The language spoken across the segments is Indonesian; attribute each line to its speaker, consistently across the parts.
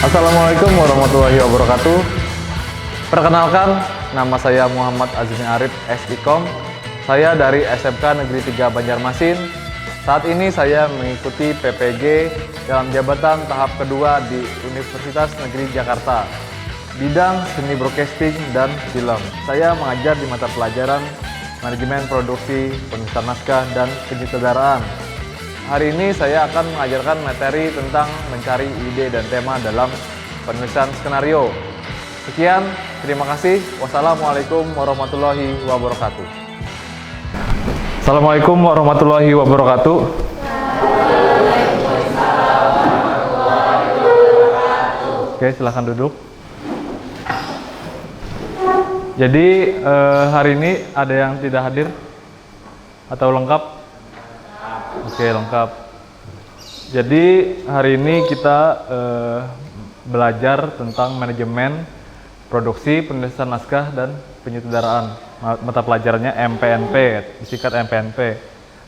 Speaker 1: Assalamualaikum warahmatullahi wabarakatuh. Perkenalkan, nama saya Muhammad Azmi Arif SIKOM. Saya dari SMK Negeri 3 Banjarmasin. Saat ini saya mengikuti PPG dalam jabatan tahap kedua di Universitas Negeri Jakarta, bidang seni broadcasting dan film. Saya mengajar di mata pelajaran manajemen produksi, penulisan naskah, dan penyutradaraan. Hari ini saya akan mengajarkan materi tentang mencari ide dan tema dalam penulisan skenario. Sekian, terima kasih. Wassalamualaikum warahmatullahi wabarakatuh. Assalamualaikum warahmatullahi wabarakatuh. Oke, silahkan duduk. Jadi hari ini ada yang tidak hadir atau lengkap? Oke, lengkap. Jadi hari ini kita belajar tentang manajemen produksi, penulisan naskah, dan penyutradaraan. Mata pelajarannya MPNP, disingkat MPNP.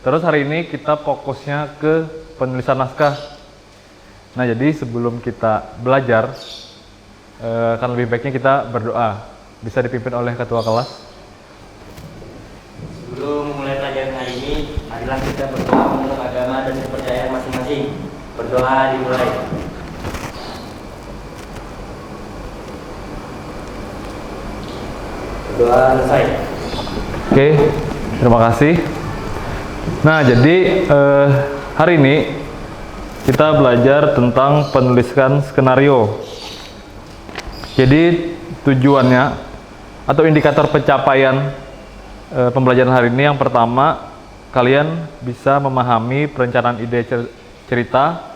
Speaker 1: Terus hari ini kita fokusnya ke penulisan naskah. Nah, jadi sebelum kita belajar, kan lebih baiknya kita berdoa. Bisa dipimpin oleh ketua kelas.
Speaker 2: Sebelum memulai pelajaran hari ini, marilah kita berdoa menurut agama dan kepercayaan masing-masing. Berdoa dimulai. Berdoa selesai.
Speaker 1: Oke, terima kasih. Nah, jadi hari ini kita belajar tentang penulisan skenario. Jadi tujuannya atau indikator pencapaian pembelajaran hari ini, yang pertama, kalian bisa memahami perencanaan ide cerita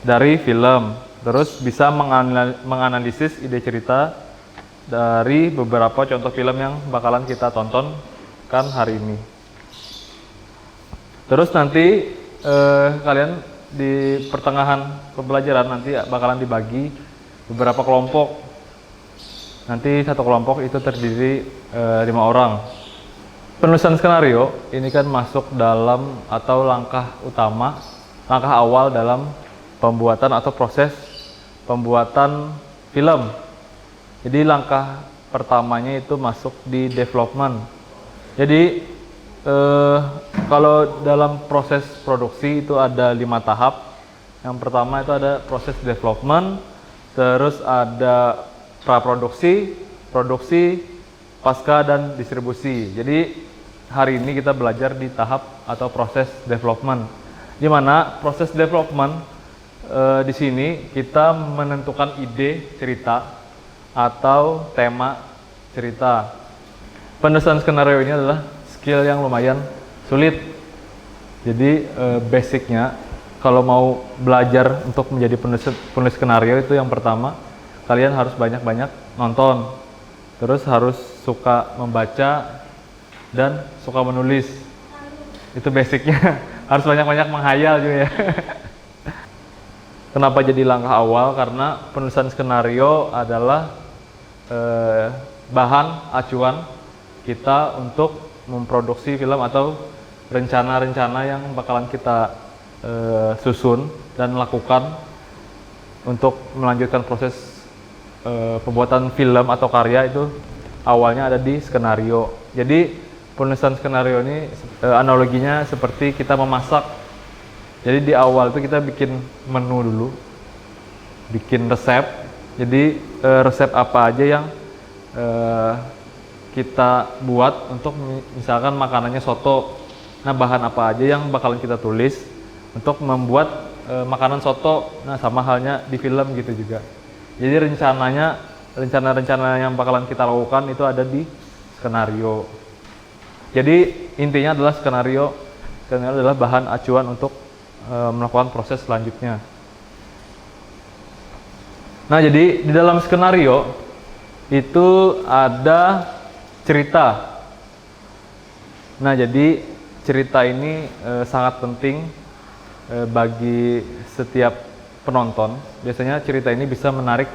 Speaker 1: dari film, terus bisa menganalisis ide cerita dari beberapa contoh film yang bakalan kita tontonkan hari ini. Terus nanti kalian di pertengahan pembelajaran nanti bakalan dibagi beberapa kelompok. Nanti satu kelompok itu terdiri 5 orang. Penulisan skenario ini kan masuk dalam atau langkah utama, langkah awal dalam pembuatan atau proses pembuatan film. Jadi langkah pertamanya itu masuk di development. Jadi kalau dalam proses produksi itu ada 5 tahap. Yang pertama itu ada proses development, terus ada praproduksi, produksi, pasca, dan distribusi. Jadi hari ini kita belajar di tahap atau proses development, di mana proses development di sini kita menentukan ide cerita atau tema cerita. Penulisan skenario ini adalah skill yang lumayan sulit. Jadi basicnya kalau mau belajar untuk menjadi penulis skenario itu yang pertama, kalian harus banyak-banyak nonton, terus harus suka membaca dan suka menulis. Itu basicnya. Harus banyak-banyak menghayal juga ya. Kenapa jadi langkah awal? Karena penulisan skenario adalah bahan acuan kita untuk memproduksi film atau rencana-rencana yang bakalan kita susun dan lakukan untuk melanjutkan proses pembuatan film atau karya. Itu awalnya ada di skenario. Jadi penulisan skenario ini analoginya seperti kita memasak. Jadi di awal itu kita bikin menu dulu, bikin resep. Jadi resep apa aja yang kita buat untuk misalkan makanannya soto. Nah, bahan apa aja yang bakalan kita tulis untuk membuat makanan soto. Nah, sama halnya di film gitu juga. Jadi rencana-rencana yang bakalan kita lakukan itu ada di skenario. Jadi intinya adalah skenario adalah bahan acuan untuk melakukan proses selanjutnya. Nah, jadi di dalam skenario itu ada cerita. Nah, jadi cerita ini sangat penting bagi setiap penonton. Biasanya cerita ini bisa menarik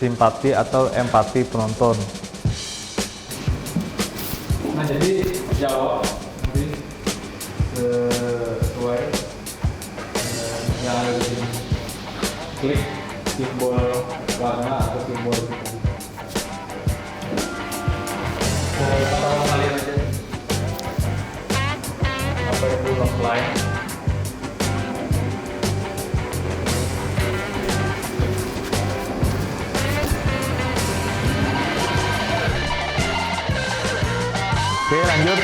Speaker 1: simpati atau empati penonton. Nah, jadi jawab nanti sesuai yang ada di sini. Klik line. Oke, lanjut.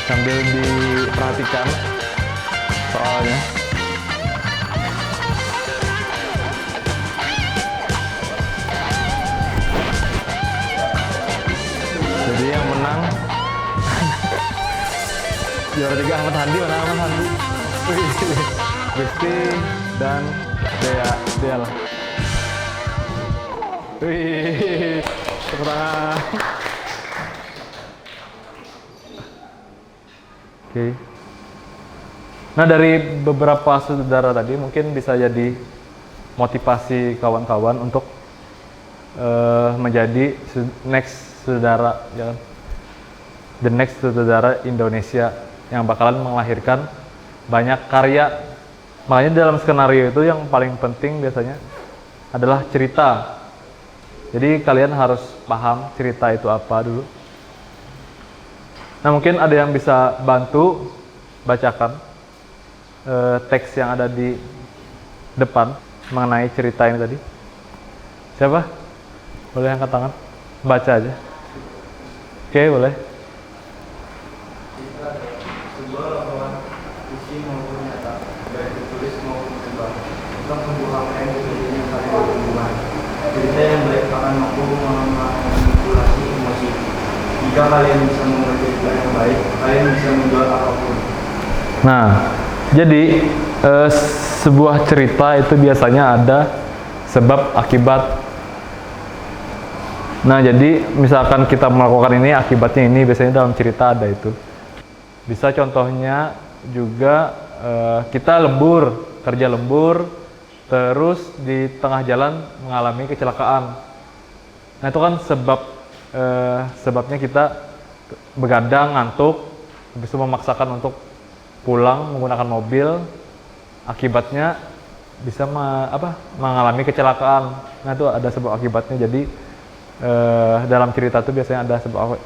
Speaker 1: Sambil diperhatikan soalnya. Jadi yang menang juara 3 Ahmad Handi. Mana Ahmad Handi? Gusti dan Dea lah. Wih, tepuk tangan. Oke. Nah, dari beberapa saudara tadi mungkin bisa jadi motivasi kawan-kawan untuk menjadi next saudara, ya kan? The next saudara Indonesia yang bakalan melahirkan banyak karya. Makanya dalam skenario itu yang paling penting biasanya adalah cerita. Jadi kalian harus paham cerita itu apa dulu. Nah, mungkin ada yang bisa bantu bacakan teks yang ada di depan mengenai cerita ini tadi. Siapa? Boleh angkat tangan? Baca aja. Oke, boleh.
Speaker 3: Sebuah laporan isi maupun nyata, baik tertulis maupun verbal, tentang sebuah rangkaian kejadian yang saling berhubungan. Cerita yang baik akan mampu memanipulasi emosi. Jika kalian bisa membuat cerita yang baik, kalian bisa menjual apapun.
Speaker 1: Nah, jadi sebuah cerita itu biasanya ada sebab akibat. Nah, jadi misalkan kita melakukan ini, akibatnya ini, biasanya dalam cerita ada itu. Bisa contohnya juga kita kerja lembur, terus di tengah jalan mengalami kecelakaan. Nah, itu kan sebabnya kita begadang, ngantuk, habis itu memaksakan untuk pulang menggunakan mobil, akibatnya bisa mengalami kecelakaan. Nah, itu ada sebab akibatnya. Jadi dalam cerita itu biasanya ada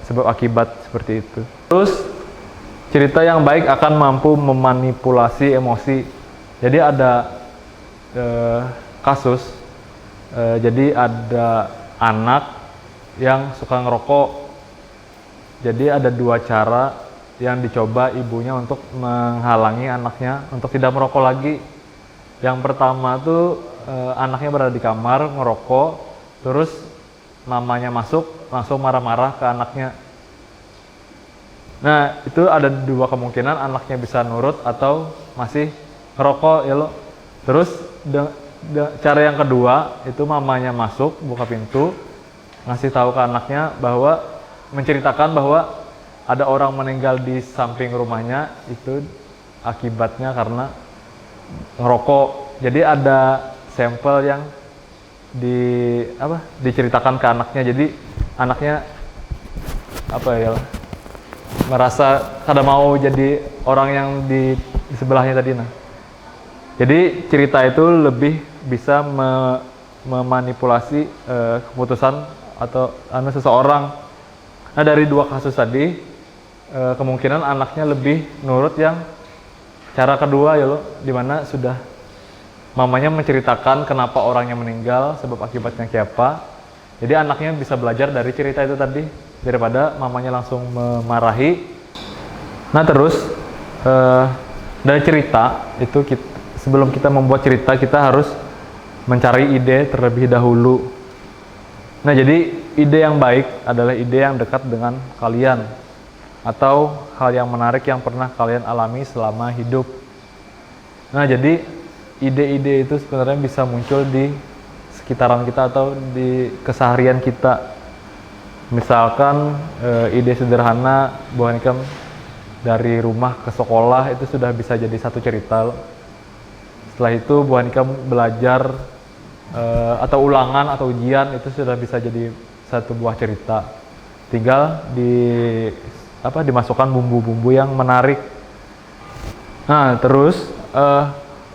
Speaker 1: sebab akibat seperti itu. Terus cerita yang baik akan mampu memanipulasi emosi. Jadi ada kasus, jadi ada anak yang suka ngerokok. Jadi ada 2 cara yang dicoba ibunya untuk menghalangi anaknya untuk tidak merokok lagi. Yang pertama tuh anaknya berada di kamar ngerokok, terus mamanya masuk langsung marah-marah ke anaknya. Nah, itu ada 2 kemungkinan, anaknya bisa nurut atau masih ngerokok ya lo. Terus cara yang kedua itu mamanya masuk, buka pintu, ngasih tahu ke anaknya bahwa menceritakan bahwa ada orang meninggal di samping rumahnya, itu akibatnya karena ngerokok. Jadi ada sampel yang diceritakan ke anaknya. Jadi anaknya merasa kada mau jadi orang yang di sebelahnya tadi. Nah, jadi cerita itu lebih bisa memanipulasi keputusan atau seseorang. Nah, dari 2 kasus tadi kemungkinan anaknya lebih nurut yang cara kedua ya lo, dimana sudah mamanya menceritakan kenapa orangnya meninggal, sebab akibatnya kayak apa. Jadi anaknya bisa belajar dari cerita itu tadi, daripada mamanya langsung memarahi. Nah, terus dari cerita itu sebelum kita membuat cerita, kita harus mencari ide terlebih dahulu. Nah, jadi ide yang baik adalah ide yang dekat dengan kalian atau hal yang menarik yang pernah kalian alami selama hidup. Nah, jadi ide-ide itu sebenarnya bisa muncul di sekitaran kita atau di keseharian kita. Misalkan ide sederhana Bu Hanikam dari rumah ke sekolah itu sudah bisa jadi satu cerita. Setelah itu Bu Hanikam belajar atau ulangan atau ujian itu sudah bisa jadi satu buah cerita. Tinggal dimasukkan bumbu-bumbu yang menarik. Nah, terus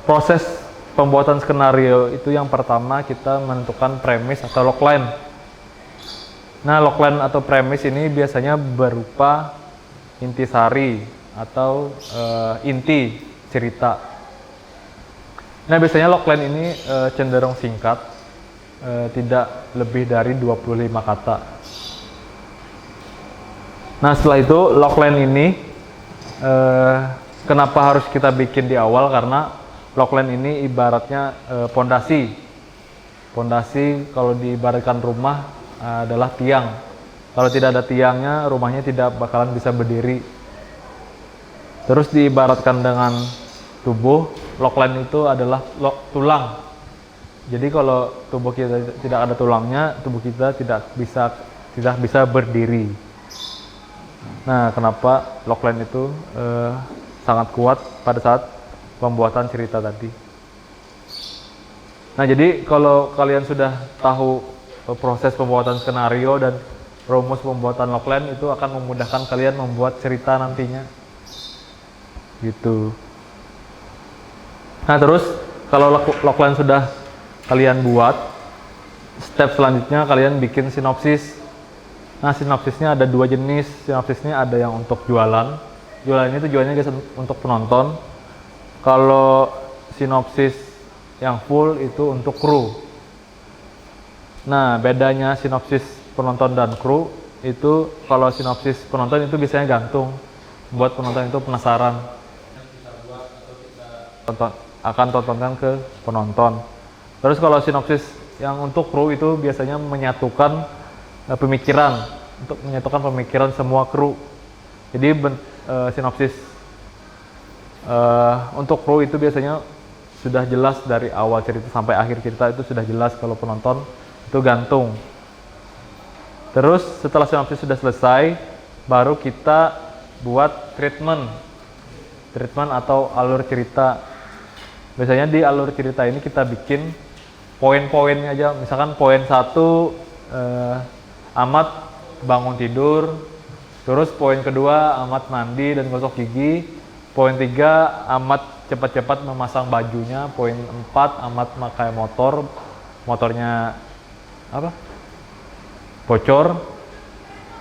Speaker 1: proses pembuatan skenario itu yang pertama kita menentukan premis atau logline. Nah, logline atau premis ini biasanya berupa intisari atau inti cerita. Nah, biasanya logline ini cenderung singkat, tidak lebih dari 25 kata. Nah, setelah itu logline ini kenapa harus kita bikin di awal? Karena logline ini ibaratnya pondasi. Pondasi kalau diibaratkan rumah adalah tiang. Kalau tidak ada tiangnya, rumahnya tidak bakalan bisa berdiri. Terus diibaratkan dengan tubuh, logline itu adalah tulang. Jadi kalau tubuh kita tidak ada tulangnya, tubuh kita tidak bisa berdiri. Nah, kenapa logline itu sangat kuat pada saat pembuatan cerita tadi. Nah, jadi kalau kalian sudah tahu proses pembuatan skenario dan rumus pembuatan logline, itu akan memudahkan kalian membuat cerita nantinya. Gitu. Nah, terus kalau logline sudah kalian buat, step selanjutnya kalian bikin sinopsis. Nah, sinopsisnya ada dua jenis. Sinopsisnya ada yang untuk jualan. Jualan ini tujuannya guys untuk penonton. Kalau sinopsis yang full itu untuk kru. Nah, bedanya sinopsis penonton dan kru itu, kalau sinopsis penonton itu biasanya gantung, buat penonton itu penasaran. Akan tontonkan ke penonton. Terus kalau sinopsis yang untuk kru itu biasanya menyatukan pemikiran semua kru. Jadi sinopsis untuk kru itu biasanya sudah jelas dari awal cerita sampai akhir cerita, itu sudah jelas. Kalau penonton itu gantung. Terus setelah sinopsis sudah selesai, baru kita buat treatment atau alur cerita. Biasanya di alur cerita ini kita bikin poin-poinnya aja. Misalkan poin 1, Amat bangun tidur. Terus poin kedua, Amat mandi dan gosok gigi. Poin 3, Amat cepat-cepat memasang bajunya. Poin 4, Amat pakai motornya bocor.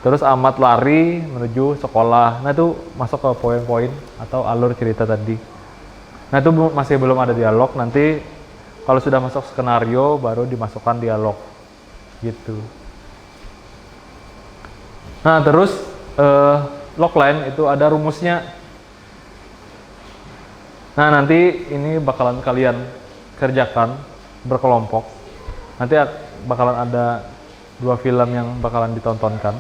Speaker 1: Terus Amat lari menuju sekolah. Nah, itu masuk ke poin-poin atau alur cerita tadi. Nah, itu masih belum ada dialog. Nanti kalau sudah masuk skenario baru dimasukkan dialog gitu. Nah, terus logline itu ada rumusnya. Nah, nanti ini bakalan kalian kerjakan berkelompok. Nanti bakalan ada 2 film yang bakalan ditontonkan.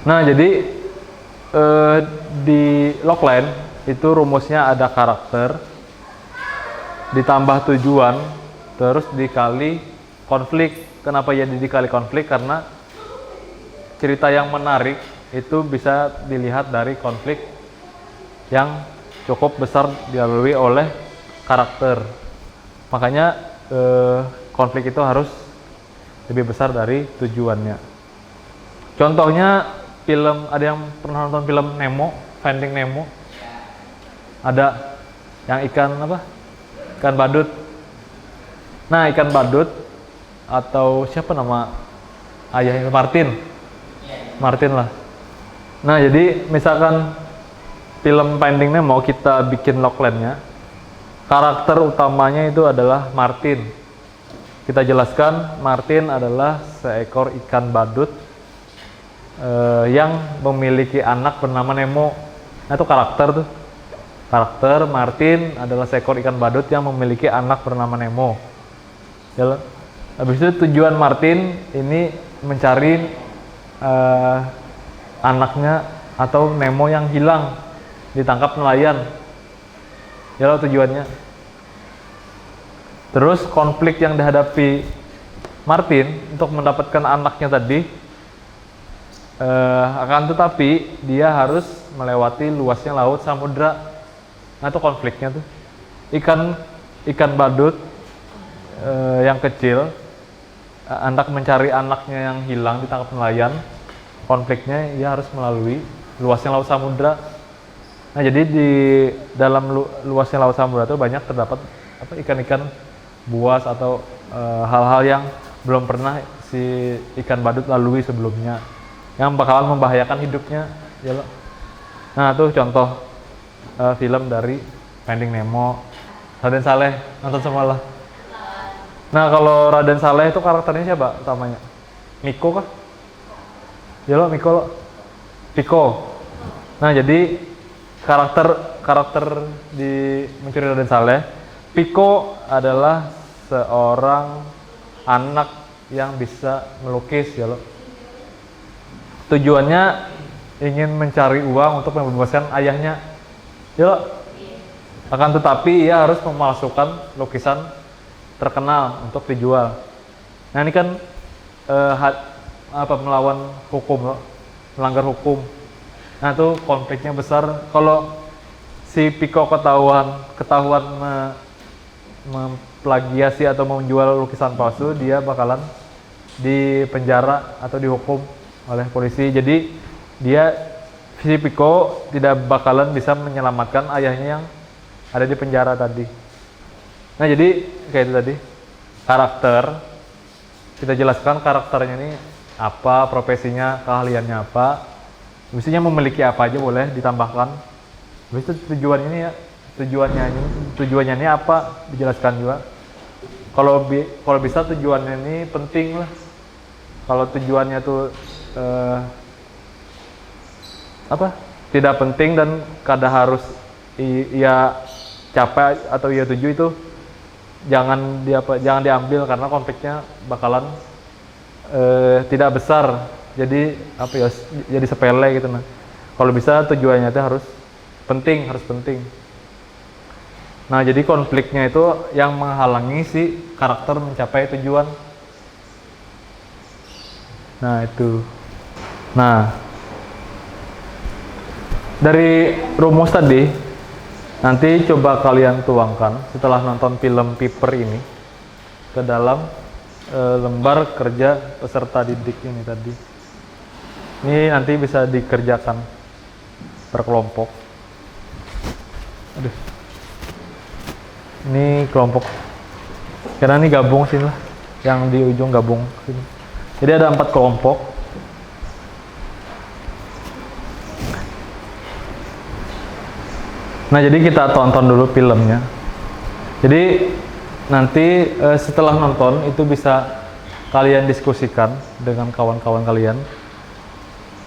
Speaker 1: Nah, jadi di logline itu rumusnya ada karakter ditambah tujuan terus dikali konflik. Kenapa jadi dikali konflik? Karena cerita yang menarik itu bisa dilihat dari konflik yang cukup besar dilalui oleh karakter. Makanya konflik itu harus lebih besar dari tujuannya. Contohnya film, ada yang pernah nonton film Nemo, Finding Nemo? Ada yang ikan badut. Nah, ikan badut atau siapa nama ayahnya, Martin lah. Nah, jadi misalkan film Finding Nemo kita bikin logline-nya, karakter utamanya itu adalah Martin. Kita jelaskan Martin adalah seekor ikan badut yang memiliki anak bernama Nemo. Nah, itu karakter tuh. Karakter Martin adalah seekor ikan badut yang memiliki anak bernama Nemo. Ya, habis itu tujuan Martin ini mencari anaknya atau Nemo yang hilang, ditangkap nelayan. Ya, tujuannya. Terus konflik yang dihadapi Martin untuk mendapatkan anaknya tadi, akan tetapi dia harus melewati luasnya laut samudra. Nah, itu konfliknya tuh. Ikan badut yang kecil hendak mencari anaknya yang hilang, ditangkap nelayan. Konfliknya ia harus melalui luasnya laut samudra. Nah, jadi di dalam luasnya laut samudra itu banyak terdapat ikan-ikan buas atau hal-hal yang belum pernah si ikan badut lalui sebelumnya, yang bakalan membahayakan hidupnya. ya lo. Nah tuh contoh film dari Finding Nemo, Raden Saleh, nonton semua lah. Nah kalau Raden Saleh itu karakternya siapa utamanya? Miko kah? Ya lo, Miko lo. Piko. Nah jadi karakter di Mencuri Raden Saleh, Piko adalah seorang anak yang bisa melukis ya lo. Tujuannya ingin mencari uang untuk membebaskan ayahnya ya lo. Akan tetapi ia harus memalsukan lukisan terkenal untuk dijual. Nah ini kan melawan hukum lo, melanggar hukum. Nah itu konfliknya besar. Kalau si Piko ketahuan memplagiasi atau menjual lukisan palsu, dia bakalan dipenjara atau dihukum oleh polisi. Jadi si Piko tidak bakalan bisa menyelamatkan ayahnya yang ada di penjara tadi. Nah jadi kayak itu tadi, karakter kita jelaskan karakternya ini apa, profesinya, keahliannya apa, mestinya memiliki apa aja boleh ditambahkan. Habis itu tujuannya ini apa dijelaskan juga. Kalau bisa tujuannya ini penting lah. Kalau tujuannya tuh tidak penting dan kada harus ia capai atau ia tuju, itu jangan diambil karena konfliknya bakalan tidak besar. Jadi jadi sepele gitu. Nah kalau bisa tujuannya itu harus penting. Nah jadi konfliknya itu yang menghalangi si karakter mencapai tujuan. Nah itu. Nah dari rumus tadi nanti coba kalian tuangkan setelah nonton film Piper ini ke dalam lembar kerja peserta didik ini tadi. Ini nanti bisa dikerjakan per kelompok. Aduh. Ini kelompok. Karena ini gabung sini lah. Yang di ujung gabung sini. Jadi ada 4 kelompok. Nah, jadi kita tonton dulu filmnya. Jadi nanti setelah nonton itu bisa kalian diskusikan dengan kawan-kawan kalian.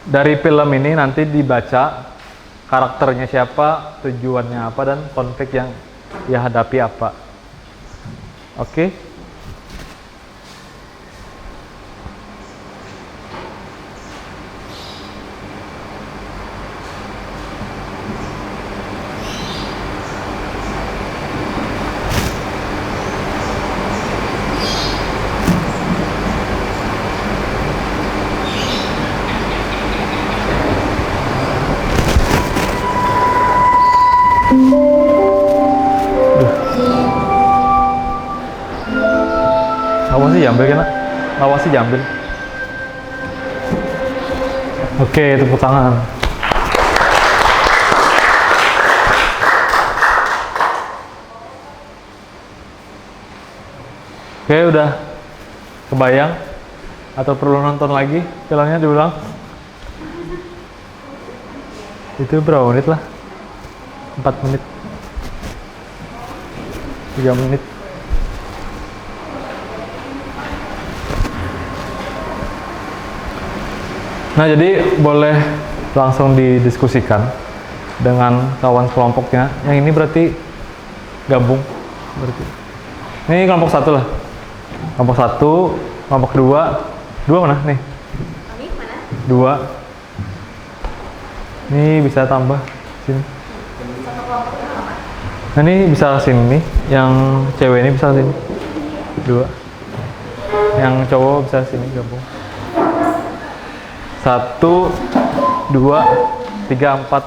Speaker 1: Dari film ini nanti dibaca karakternya siapa, tujuannya apa, dan konflik yang ia hadapi apa. Oke? Awas sih jambil kan? Awas sih jambil. Oke, tepuk tangan. Oke, udah kebayang? Atau perlu nonton lagi filmnya diulang? Itu berapa menit lah? 4 menit, 3 menit. Nah jadi boleh langsung didiskusikan dengan kawan kelompoknya. Yang ini berarti gabung berarti. Ini kelompok 1 lah. Kelompok 1, kelompok 2. 2 mana nih? 2. Ini bisa tambah sini. Nah ini bisa sini nih. Yang cewek ini bisa sini. 2. Yang cowok bisa sini gabung. 1, 2, 3, 4.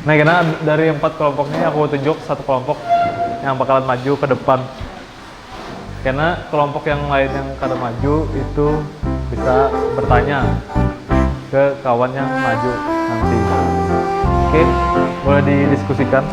Speaker 1: Nah karena dari 4 kelompok ini aku tunjuk 1 kelompok yang bakalan maju ke depan. Karena kelompok yang lain yang kada maju itu bisa bertanya ke kawan yang maju nanti. Oke, boleh didiskusikan.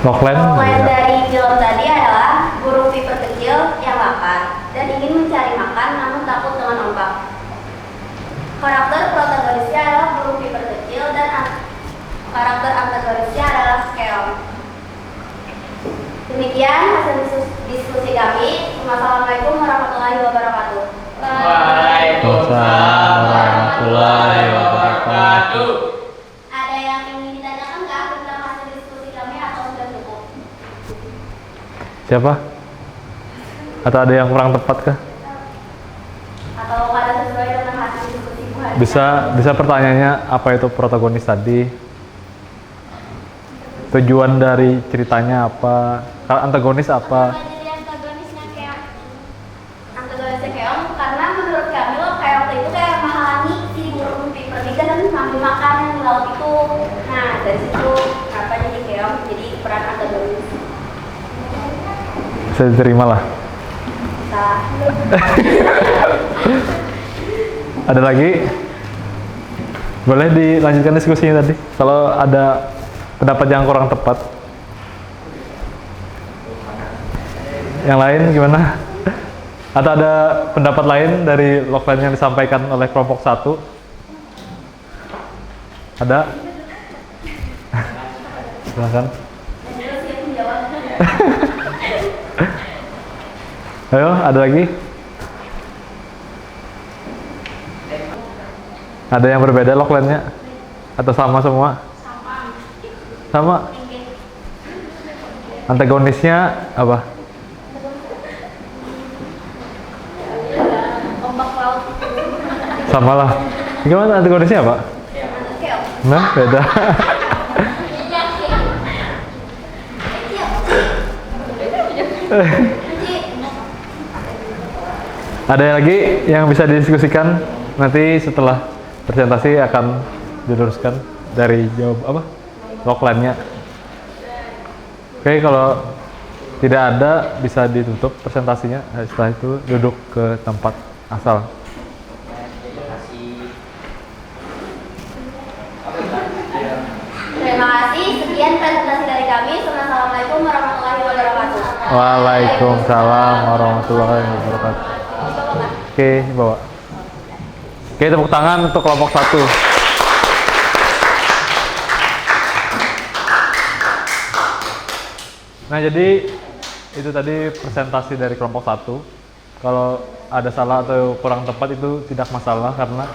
Speaker 1: Logline
Speaker 4: Logline
Speaker 1: beda.
Speaker 4: dari film tadi adalah burung piper kecil yang lapar dan ingin mencari makan namun takut dengan ombak. Karakter protagonisnya adalah burung piper kecil dan karakter antagonisnya adalah keong. Demikian hasil diskusi kami. Wassalamualaikum warahmatullahi wabarakatuh.
Speaker 1: Waalaikumsalam warahmatullahi wabarakatuh.
Speaker 4: Ada yang ingin ditanyakan nggak tentang hasil diskusi kami atau sudah cukup?
Speaker 1: Siapa? Atau ada yang kurang tepat kah?
Speaker 4: Atau ada sesuai dengan hasil diskusi Bu Hadi?
Speaker 1: Bisa pertanyaannya apa itu protagonis tadi? Tujuan dari ceritanya apa? Antagonis apa?
Speaker 4: Jadi antagonisnya keong. Antagonisnya keong karena menurut kami loh keong itu kayak menghalangi si burung piper ini kan ngambil makanan di laut itu. Nah dari situ kenapa jadi keong jadi peran antagonis.
Speaker 1: Bisa diterima lah.
Speaker 4: Salah.
Speaker 1: Ada lagi? Boleh dilanjutkan diskusinya tadi? Kalau ada pendapat yang kurang tepat. Yang lain gimana? Atau ada pendapat lain dari logline yang disampaikan oleh kelompok 1? Ada? Silakan.
Speaker 4: Terus yang menjawab.
Speaker 1: Ayo, ada lagi? Ada yang berbeda logline-nya? Atau sama semua? Sama? Antagonisnya apa?
Speaker 4: Ombak laut.
Speaker 1: Sama lah. Gimana antagonisnya apa?
Speaker 4: Keong.
Speaker 1: Nah, beda. Ada yang lagi yang bisa didiskusikan? Nanti setelah presentasi akan diluruskan dari jawab apa? Logline-nya. Oke, kalau tidak ada bisa ditutup presentasinya. Setelah itu duduk ke tempat asal.
Speaker 4: Terima kasih. Sekian presentasi dari kami. Assalamualaikum warahmatullahi wabarakatuh.
Speaker 1: Waalaikumsalam warahmatullahi wabarakatuh. Oke, bawa. Oke, tepuk tangan untuk kelompok 1. Nah, jadi itu tadi presentasi dari kelompok 1. Kalau ada salah atau kurang tepat itu tidak masalah karena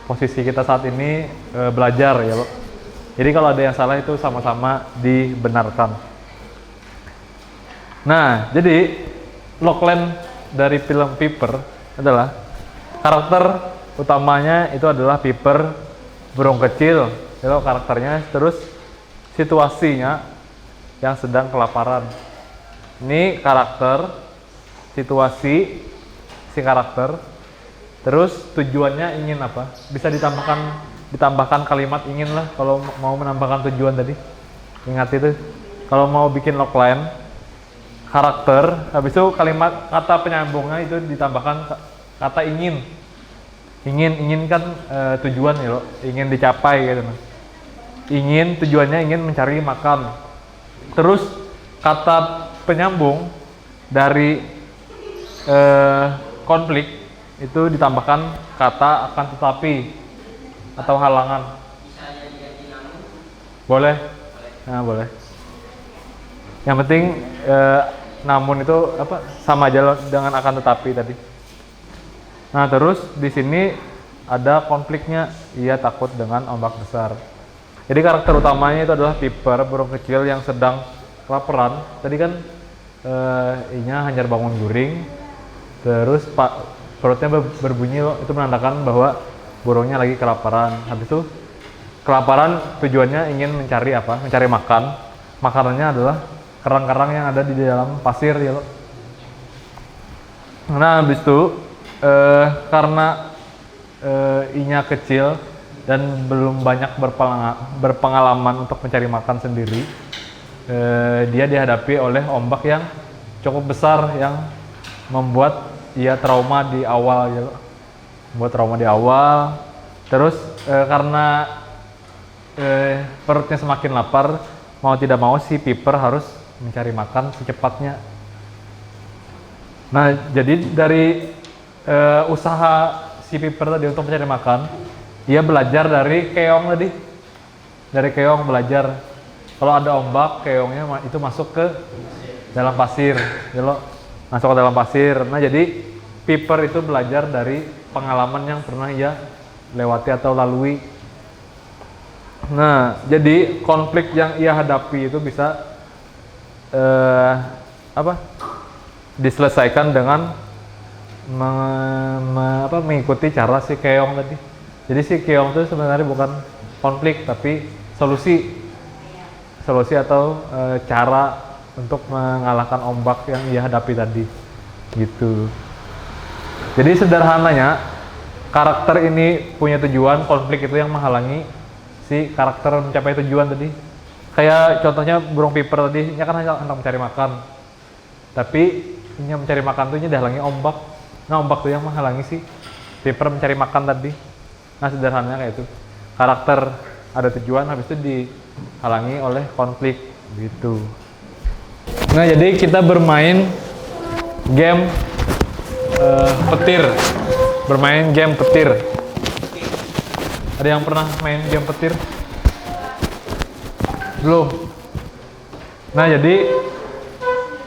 Speaker 1: posisi kita saat ini belajar ya, Pak. Jadi kalau ada yang salah itu sama-sama dibenarkan. Nah, jadi logline dari film Piper adalah karakter utamanya itu adalah Piper, burung kecil, itu karakternya. Terus situasinya yang sedang kelaparan. Ini karakter, situasi, si karakter. Terus tujuannya ingin apa? Bisa ditambahkan kalimat ingin lah kalau mau menambahkan tujuan tadi. Ingat itu. Kalau mau bikin logline karakter, habis itu kalimat kata penyambungnya itu ditambahkan kata ingin. Ingin kan tujuan ya loh, ingin dicapai gitu. Ingin tujuannya ingin mencari makan. Terus kata penyambung dari konflik itu ditambahkan kata akan tetapi atau halangan. Boleh? Nah, boleh. Yang penting namun itu apa sama aja dengan akan tetapi tadi. Nah, terus di sini ada konfliknya, ia takut dengan ombak besar. Jadi karakter utamanya itu adalah Piper, burung kecil yang sedang kelaparan. Tadi kan inya hanyar bangun guring, terus perutnya berbunyi loh, itu menandakan bahwa burungnya lagi kelaparan. Habis itu kelaparan tujuannya ingin mencari apa? Mencari makan. Makanannya adalah kerang-kerang yang ada di dalam pasir ya loh. Nah, habis itu karena inya kecil dan belum banyak berpengalaman untuk mencari makan sendiri, dia dihadapi oleh ombak yang cukup besar yang membuat ia trauma di awal gitu. Membuat trauma di awal. Terus karena perutnya semakin lapar, mau tidak mau si Piper harus mencari makan secepatnya. Nah, jadi dari usaha si Piper tadi untuk mencari makan, dia belajar dari keong tadi. Dari keong belajar kalau ada ombak, keongnya itu masuk ke dalam pasir, masuk ke dalam pasir. Nah, jadi Piper itu belajar dari pengalaman yang pernah ia lewati atau lalui. Nah, jadi konflik yang ia hadapi itu bisa diselesaikan dengan mengikuti cara si keong tadi. Jadi si keong itu sebenarnya bukan konflik tapi solusi atau cara untuk mengalahkan ombak yang ia hadapi tadi, gitu. Jadi sederhananya karakter ini punya tujuan, konflik itu yang menghalangi si karakter mencapai tujuan tadi. Kayak contohnya burung Piper tadi, dia kan hanya hendak mencari makan, tapi yang mencari makan itu dihalangi ombak. Nah, ombak itu yang menghalangi si Piper mencari makan tadi. Nah, sederhananya kayak itu. Karakter ada tujuan, habis itu dihalangi oleh konflik, gitu. Nah, jadi kita bermain game petir. Bermain game petir. Ada yang pernah main game petir? Belum? Nah, jadi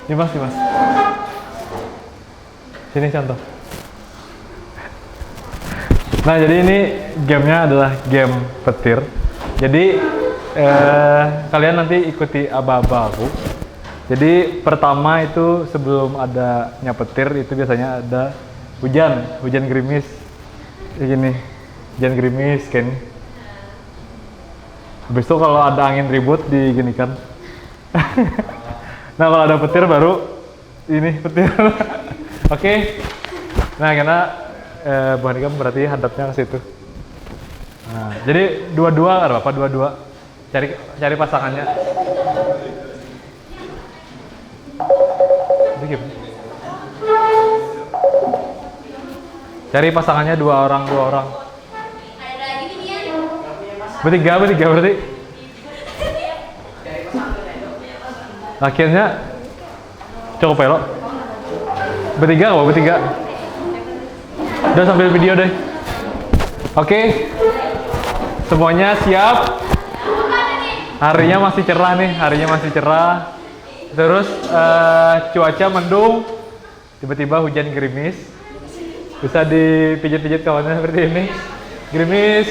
Speaker 1: Dimas. Sini contoh. Nah, jadi ini gamenya adalah game petir. Jadi kalian nanti ikuti aba-aba aku. Jadi pertama itu sebelum adanya petir itu biasanya ada hujan gerimis. Kayak gini. Hujan gerimis kan. Habis itu kalau ada angin ribut diginikan. Nah, kalau ada petir baru ini petir. Oke. Nah, karena Bu Hanika berarti hadapnya ke situ. Nah, jadi dua-dua ada apa? Dua-dua. Cari pasangannya. Cari pasangannya dua orang. Bertiga berarti. Akhirnya cukup ya lo. Bertiga. Udah sambil video deh. Oke. Semuanya siap. Harinya masih cerah. Terus cuaca mendung. Tiba-tiba hujan gerimis. Bisa dipijit-pijit kawannya seperti ini. Gerimis.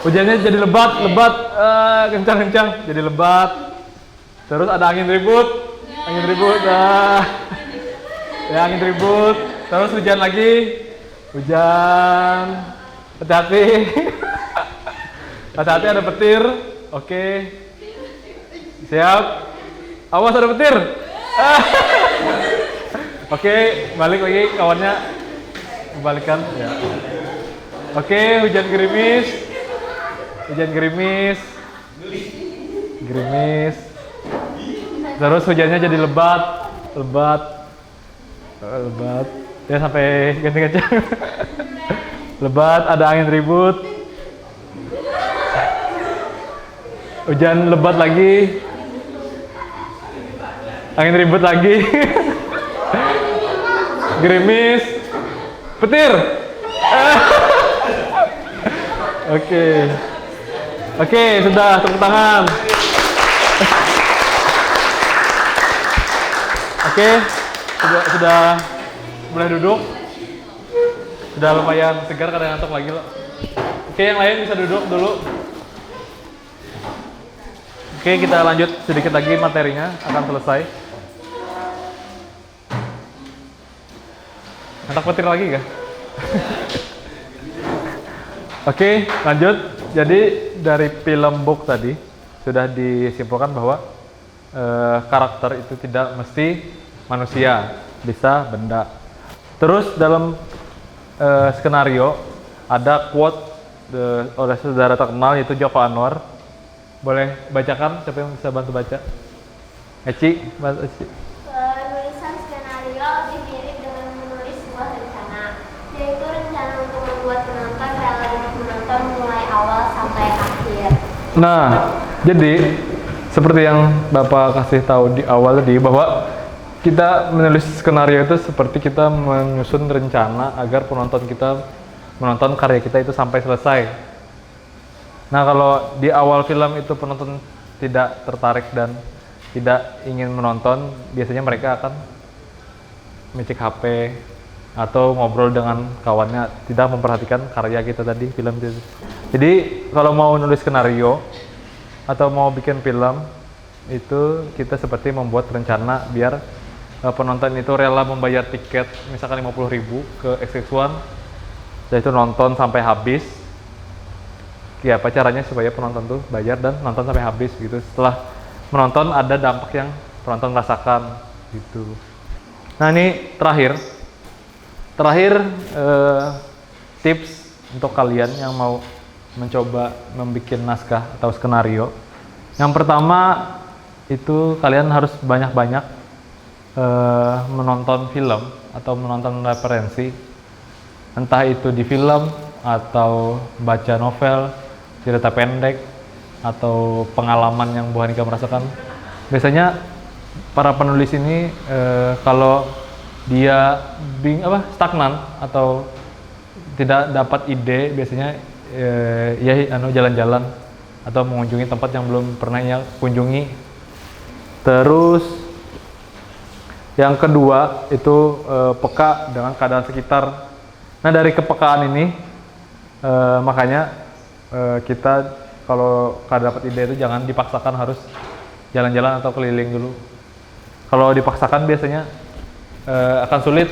Speaker 1: Hujannya jadi lebat, kencang, jadi lebat. Terus ada angin ribut. Ya, angin ribut. Terus hujan lagi. Hati-hati. Hati-hati ada petir. Oke. Siap. Awas ada petir. Oke, balik lagi kawannya. Kembalikan ya. Oke, hujan gerimis. Terus hujannya jadi lebat. Ya sampai ganti-ganti. Lebat, ada angin ribut. Hujan lebat lagi. Angin ribut lagi. Gerimis. Petir. Oke, sudah, tepuk tangan. Oke, sudah boleh duduk. Sudah lumayan segar, kadang ngantuk lagi loh. Oke, yang lain bisa duduk dulu. Oke, kita lanjut sedikit lagi, materinya akan selesai. Ngantuk petir lagi kah? Oke, lanjut. Jadi dari film book tadi sudah disimpulkan bahwa karakter itu tidak mesti manusia, bisa benda. Terus dalam skenario ada quote oleh saudara terkenal yaitu Joko Anwar. Boleh bacakan, siapa yang bisa bantu baca? Eci.
Speaker 4: Penulisan skenario lebih mirip dengan menulis sebuah rencana, yaitu rencana untuk membuat penonton rela untuk menonton mulai awal sampai akhir.
Speaker 1: Nah, jadi seperti yang Bapak kasih tahu di awal tadi bahwa kita menulis skenario itu seperti kita menyusun rencana agar penonton kita menonton karya kita itu sampai selesai. Nah, kalau di awal film itu penonton tidak tertarik dan tidak ingin menonton, biasanya mereka akan ngecek HP atau ngobrol dengan kawannya, tidak memperhatikan karya kita tadi, film itu. Jadi kalau mau nulis skenario atau mau bikin film itu kita seperti membuat rencana biar penonton itu rela membayar tiket misalkan 50.000 ke XX1, yaitu nonton sampai habis. Ya, apa caranya supaya penonton tuh bayar dan nonton sampai habis gitu. Setelah menonton ada dampak yang penonton rasakan gitu. Nah, ini terakhir tips untuk kalian yang mau mencoba membuat naskah atau skenario. Yang pertama itu kalian harus banyak-banyak menonton film atau menonton referensi, entah itu di film atau baca novel, cerita pendek, atau pengalaman yang Bu Hanika merasakan. Biasanya para penulis ini kalau dia stagnan atau tidak dapat ide, biasanya jalan-jalan atau mengunjungi tempat yang belum pernah ia kunjungi. Terus yang kedua itu peka dengan keadaan sekitar. Nah, dari kepekaan ini makanya kita kalau dapat ide itu jangan dipaksakan harus jalan-jalan atau keliling dulu. Kalau dipaksakan biasanya akan sulit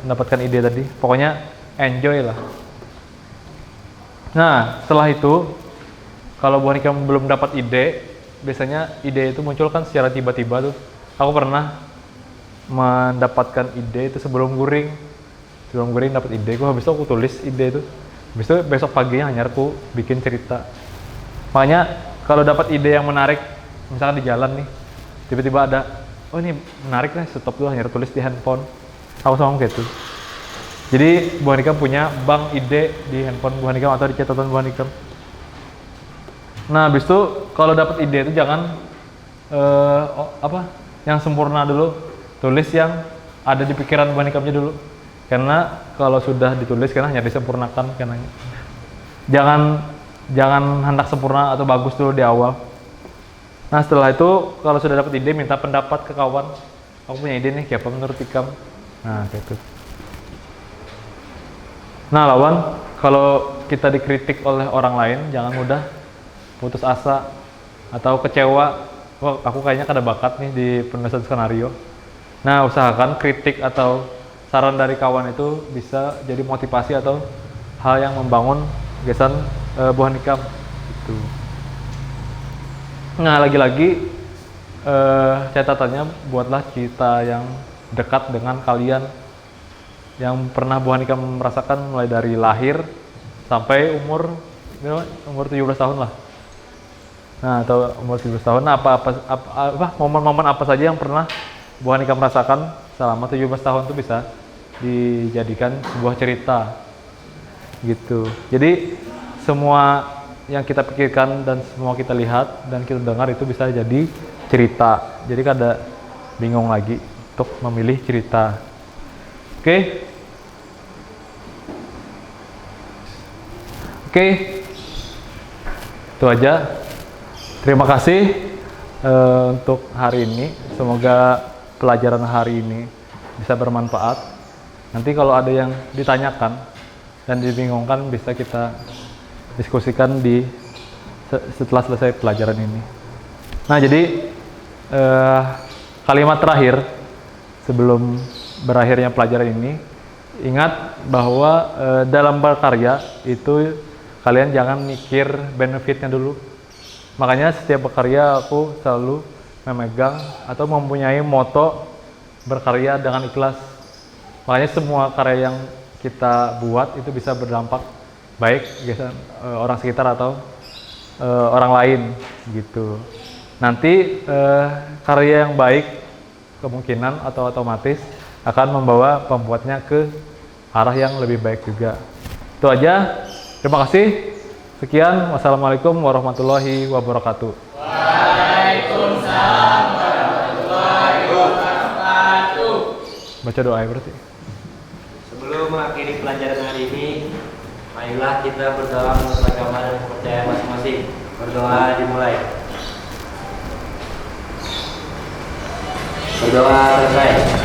Speaker 1: mendapatkan ide tadi. Pokoknya enjoy lah. Nah, setelah itu kalau Bu Hanika belum dapat ide, biasanya ide itu muncul kan secara tiba-tiba tuh. Aku pernah mendapatkan ide itu sebelum guring dapat ide, habis itu aku tulis ide itu. Habis itu besok paginya hanya aku bikin cerita. Makanya kalau dapat ide yang menarik, misalkan di jalan nih, tiba-tiba ada, oh ini menarik nih, stop dulu, hanya tulis di handphone. Aku sama gitu. Jadi Bu Hanika punya bank ide di handphone Bu Hanika atau di catatan Bu Hanika. Nah, habis itu kalau dapat ide itu jangan yang sempurna dulu, tulis yang ada di pikiran Bu Hanika dulu. Karena kalau sudah ditulis karena hanya disempurnakan, karena jangan hendak sempurna atau bagus dulu di awal. Nah, setelah itu kalau sudah dapat ide, minta pendapat ke kawan. Aku punya ide nih, kayak apa menurut Ikam? Nah, kayak itu. Nah, lawan, kalau kita dikritik oleh orang lain, jangan mudah putus asa atau kecewa. Wah, aku kayaknya kada bakat nih di penulisan skenario. Nah, usahakan kritik atau saran dari kawan itu bisa jadi motivasi atau hal yang membangun gagasan Bu Hanika gitu. Nah, lagi-lagi catatannya buatlah cerita yang dekat dengan kalian, yang pernah Bu Hanika merasakan mulai dari lahir sampai umur 17 tahun lah. Nah, atau umur 17 tahun. Nah, momen-momen apa saja yang pernah Bu Hanika merasakan selama 17 tahun itu bisa dijadikan sebuah cerita gitu. Jadi semua yang kita pikirkan dan semua kita lihat dan kita dengar itu bisa jadi cerita. Jadi kada bingung lagi untuk memilih cerita. Oke, itu aja. Terima kasih untuk hari ini. Semoga pelajaran hari ini bisa bermanfaat. Nanti kalau ada yang ditanyakan dan dibingungkan, bisa kita diskusikan setelah selesai pelajaran ini. Nah, jadi kalimat terakhir sebelum berakhirnya pelajaran ini, ingat bahwa dalam berkarya itu kalian jangan mikir benefitnya dulu. Makanya setiap berkarya aku selalu memegang atau mempunyai moto berkarya dengan ikhlas. Makanya semua karya yang kita buat itu bisa berdampak baik orang sekitar atau orang lain gitu. Nanti karya yang baik kemungkinan atau otomatis akan membawa pembuatnya ke arah yang lebih baik juga. Itu aja. Terima kasih. Sekian, wassalamualaikum warahmatullahi wabarakatuh.
Speaker 5: Waalaikumsalam warahmatullahi wabarakatuh.
Speaker 1: Baca doa ya berarti.
Speaker 2: Sebelum mengakhiri pelajaran hari ini, marilah kita berdoa menurut agama dan kepercayaan masing-masing. Berdoa dimulai. Berdoa selesai.